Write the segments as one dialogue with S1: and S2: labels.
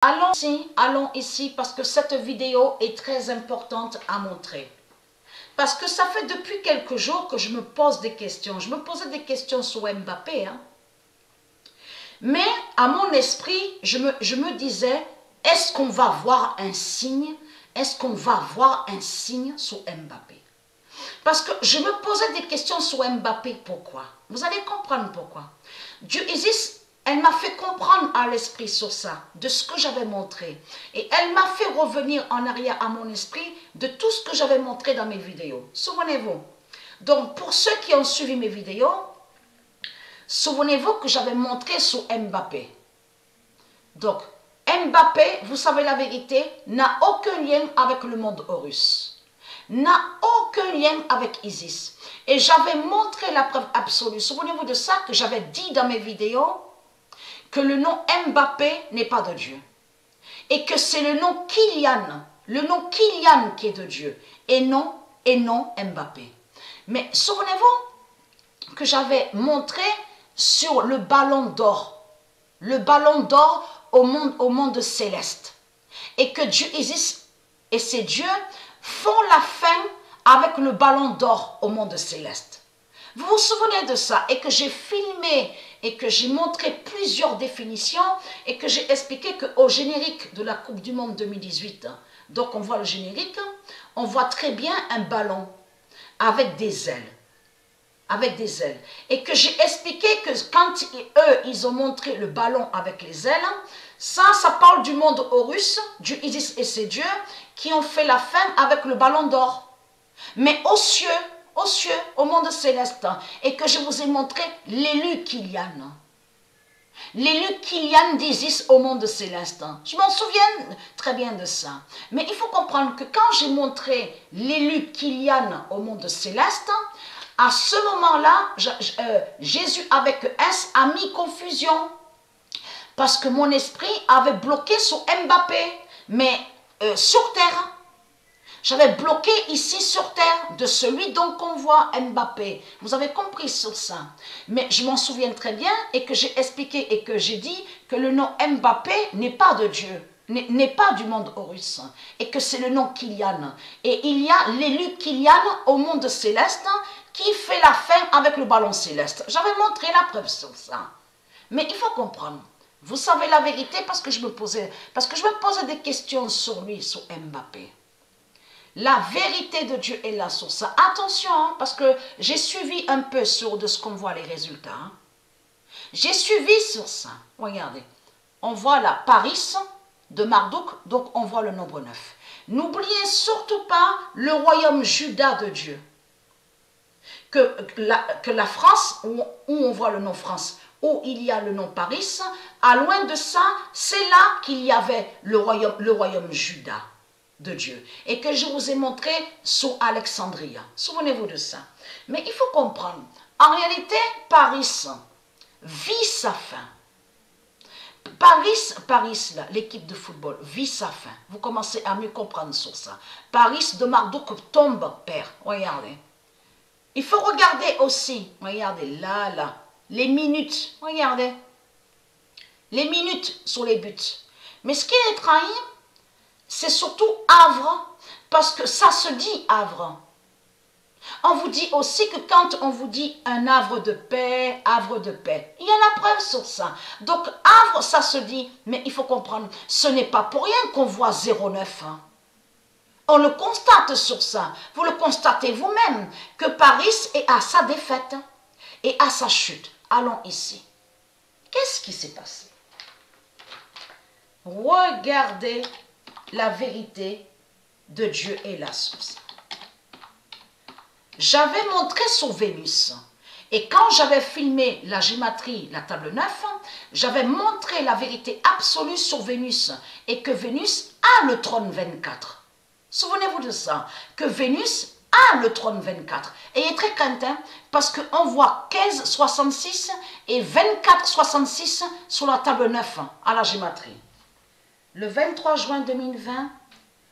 S1: Allons ici parce que cette vidéo est très importante à montrer. Parce que ça fait depuis quelques jours que je me pose des questions. Je me posais des questions sur Mbappé. Mais à mon esprit, je me disais, est-ce qu'on va voir un signe? Est-ce qu'on va voir un signe sur Mbappé? Parce que je me posais des questions sur Mbappé. Pourquoi? Vous allez comprendre pourquoi. Dieu existe. Elle m'a fait comprendre à l'esprit sur ça, de ce que j'avais montré. Et elle m'a fait revenir en arrière à mon esprit de tout ce que j'avais montré dans mes vidéos. Souvenez-vous. Donc, pour ceux qui ont suivi mes vidéos, souvenez-vous que j'avais montré sur Mbappé. Donc, Mbappé, vous savez la vérité, n'a aucun lien avec le monde Horus. N'a aucun lien avec Isis. Et j'avais montré la preuve absolue. Souvenez-vous de ça que j'avais dit dans mes vidéos, que le nom Mbappé n'est pas de Dieu. Et que c'est le nom Kylian qui est de Dieu. Et non Mbappé. Mais souvenez-vous que j'avais montré sur le ballon d'or. Le ballon d'or au monde céleste. Et que Dieu existe et ces dieux font la fin avec le ballon d'or au monde céleste. Vous vous souvenez de ça et que j'ai filmé et que j'ai montré plusieurs définitions et que j'ai expliqué qu'au générique de la Coupe du Monde 2018, donc on voit le générique, on voit très bien un ballon avec des ailes. Avec des ailes. Et que j'ai expliqué que quand ils ont montré le ballon avec les ailes, ça parle du monde Horus, du Isis et ses dieux, qui ont fait la fin avec le ballon d'or. Mais aux cieux, au monde céleste, et que je vous ai montré l'élu Kylian. L'élu Kylian d'Isis au monde céleste. Je m'en souviens très bien de ça. Mais il faut comprendre que quand j'ai montré l'élu Kylian au monde céleste, à ce moment-là, Jésus avec S a mis confusion. Parce que mon esprit avait bloqué sur Mbappé, mais sur terre. J'avais bloqué ici sur terre de celui dont on voit Mbappé. Vous avez compris sur ça. Mais je m'en souviens très bien et que j'ai expliqué et que j'ai dit que le nom Mbappé n'est pas de Dieu, n'est pas du monde Horus. Et que c'est le nom Kylian. Et il y a l'élu Kylian au monde céleste qui fait la fin avec le ballon céleste. J'avais montré la preuve sur ça. Mais il faut comprendre. Vous savez la vérité parce que je me posais des questions sur lui, sur Mbappé. La vérité de Dieu est là sur ça. Attention, parce que j'ai suivi un peu sur de ce qu'on voit les résultats. J'ai suivi sur ça. Regardez. On voit la Paris de Marduk, donc on voit le nombre 9. N'oubliez surtout pas le royaume Juda de Dieu. Que la France, où on voit le nom France, où il y a le nom Paris, à loin de ça, c'est là qu'il y avait le royaume Juda de Dieu. Et que je vous ai montré sur Alexandria. Souvenez-vous de ça. Mais il faut comprendre, en réalité, Paris vit sa fin. Paris, l'équipe de football, vit sa fin. Vous commencez à mieux comprendre sur ça. Paris de Marduk tombe, père. Regardez. Il faut regarder aussi, regardez, là, les minutes, regardez. Les minutes sur les buts. Mais ce qui est trahi, c'est surtout Havre, parce que ça se dit Havre. On vous dit aussi que quand on vous dit un havre de paix, il y a la preuve sur ça. Donc Havre, ça se dit, mais il faut comprendre, ce n'est pas pour rien qu'on voit 09. On le constate sur ça. Vous le constatez vous-même, que Paris est à sa défaite et à sa chute. Allons ici. Qu'est-ce qui s'est passé? Regardez la vérité de Dieu est là sur ça. J'avais montré sur Vénus. Et quand j'avais filmé la gématrie, la table 9, j'avais montré la vérité absolue sur Vénus. Et que Vénus a le trône 24. Souvenez-vous de ça. Que Vénus a le trône 24. Et il est très craintin parce qu'on voit 15,66 et 24,66 sur la table 9 à la gématrie. Le 23 juin 2020,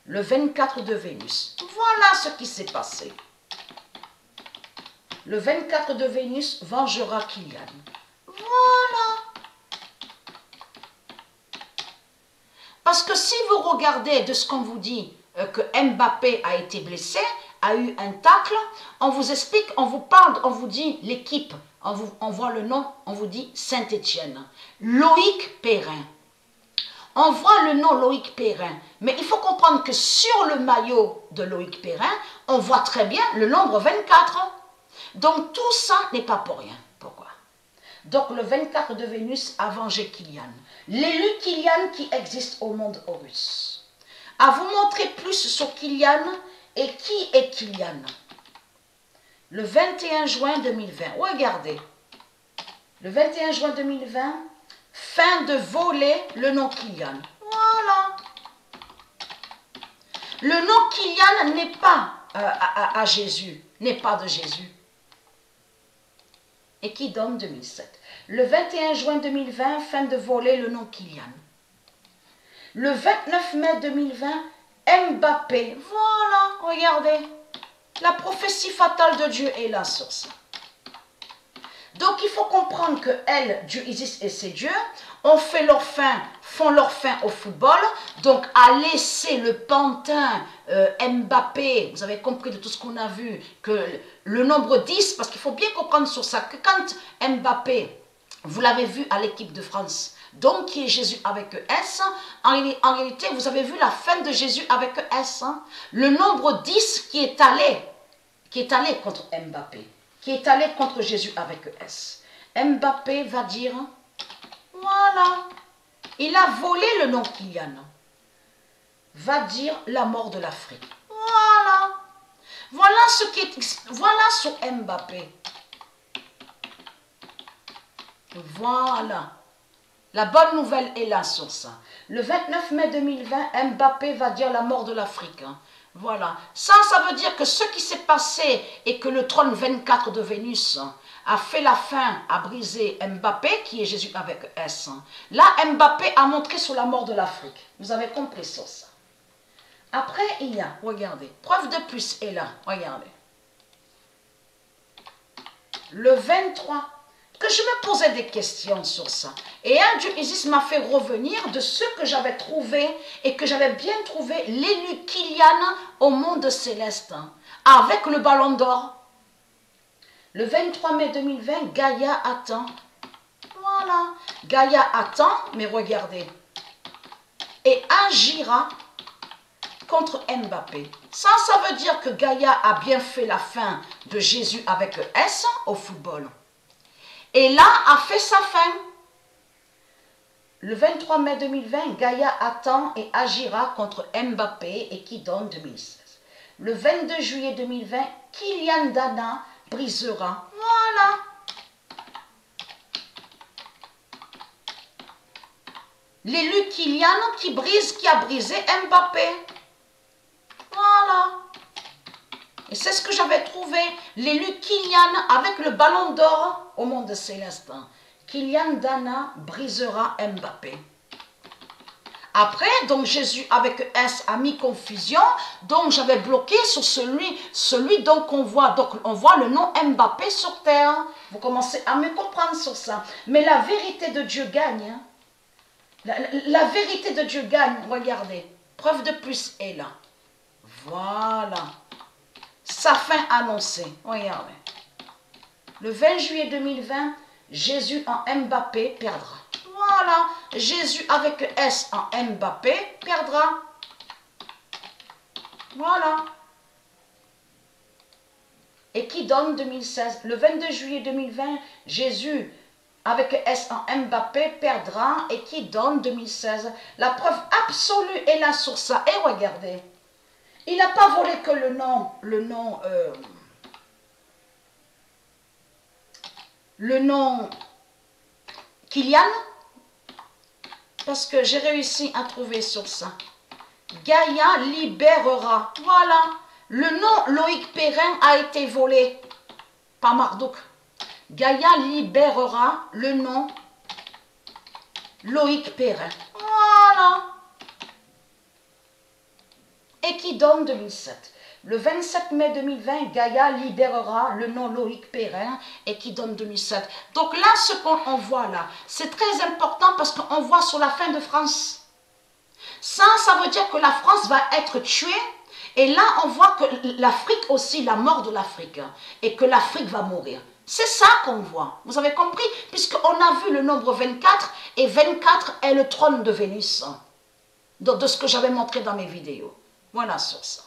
S1: le 24 de Vénus. Voilà ce qui s'est passé. Le 24 de Vénus vengera Kylian. Voilà. Parce que si vous regardez de ce qu'on vous dit que Mbappé a été blessé, a eu un tacle, on vous explique, on vous parle, on vous dit l'équipe, on voit le nom, on vous dit Saint-Étienne. Loïc Perrin. On voit le nom Loïc Perrin, mais il faut comprendre que sur le maillot de Loïc Perrin, on voit très bien le nombre 24. Donc tout ça n'est pas pour rien. Pourquoi? Donc le 24 de Vénus a vengé Kylian. L'élu Kylian qui existe au monde russe. À vous montrer plus sur Kylian et qui est Kylian. Le 21 juin 2020, regardez. Le 21 juin 2020, fin de voler le nom Kylian. Voilà. Le nom Kylian n'est pas à Jésus, n'est pas de Jésus. Et qui donne 2007. Le 21 juin 2020, fin de voler le nom Kylian. Le 29 mai 2020, Mbappé. Voilà, regardez. La prophétie fatale de Dieu est là sur ça. Donc il faut comprendre que elle, Dieu Isis et ses dieux, font leur fin au football, donc à laisser le pantin Mbappé, vous avez compris de tout ce qu'on a vu, que le nombre 10, parce qu'il faut bien comprendre sur ça, que quand Mbappé, vous l'avez vu à l'équipe de France, donc qui est Jésus avec S, en réalité vous avez vu la fin de Jésus avec S, hein, le nombre 10 qui est allé contre Mbappé, qui est allé contre Jésus avec S. Mbappé va dire, voilà, il a volé le nom Kylian, va dire la mort de l'Afrique. Voilà, voilà sur Mbappé. Voilà, la bonne nouvelle est là sur ça. Le 29 mai 2020, Mbappé va dire la mort de l'Afrique. Voilà, ça veut dire que ce qui s'est passé et que le trône 24 de Vénus a fait la fin, a brisé Mbappé, qui est Jésus avec S. Là, Mbappé a montré sur la mort de l'Afrique. Vous avez compris sur ça. Après, il y a, regardez, preuve de plus est là, regardez. Le 23, que je me posais des questions sur ça. Et un Dieu Isis m'a fait revenir de ce que j'avais trouvé et que j'avais bien trouvé l'élu Kylian au monde céleste, avec le ballon d'or. Le 23 mai 2020, Gaïa attend. Voilà. Gaïa attend, mais regardez. Et agira contre Mbappé. Ça veut dire que Gaïa a bien fait la fin de Jésus avec S au football. Et là, a fait sa fin. Le 23 mai 2020, Gaïa attend et agira contre Mbappé et qui donne 2016. Le 22 juillet 2020, Kylian Dana brisera. Voilà. L'élu Kylian qui a brisé Mbappé. Voilà. Et c'est ce que j'avais trouvé. L'élu Kylian avec le ballon d'or au monde céleste. Kylian Dana brisera Mbappé. Après, donc Jésus avec S a mis confusion, donc j'avais bloqué sur celui donc qu'on voit. Donc on voit le nom Mbappé sur terre. Vous commencez à me comprendre sur ça. Mais la vérité de Dieu gagne. Hein. La vérité de Dieu gagne. Regardez, preuve de plus est là. Voilà. Sa fin annoncée. Regardez. Le 20 juillet 2020, Jésus en Mbappé perdra. Voilà, Jésus avec S en Mbappé perdra. Voilà. Et qui donne 2016? Le 22 juillet 2020, Jésus avec S en Mbappé perdra et qui donne 2016. La preuve absolue est là sur ça. Et regardez, il n'a pas volé que le nom Kylian, parce que j'ai réussi à trouver sur ça. Gaïa libérera. Voilà. Le nom Loïc Perrin a été volé par Marduk. Gaïa libérera le nom Loïc Perrin. Voilà. Et qui donne 2007. Le 27 mai 2020, Gaïa libérera le nom Loïc Perrin et qui donne 2007. Donc là, ce qu'on voit là, c'est très important parce qu'on voit sur la fin de France. Ça veut dire que la France va être tuée. Et là, on voit que l'Afrique aussi, la mort de l'Afrique, et que l'Afrique va mourir. C'est ça qu'on voit. Vous avez compris? Puisqu'on a vu le nombre 24, et 24 est le trône de Vénus. De ce que j'avais montré dans mes vidéos. Voilà sur ça.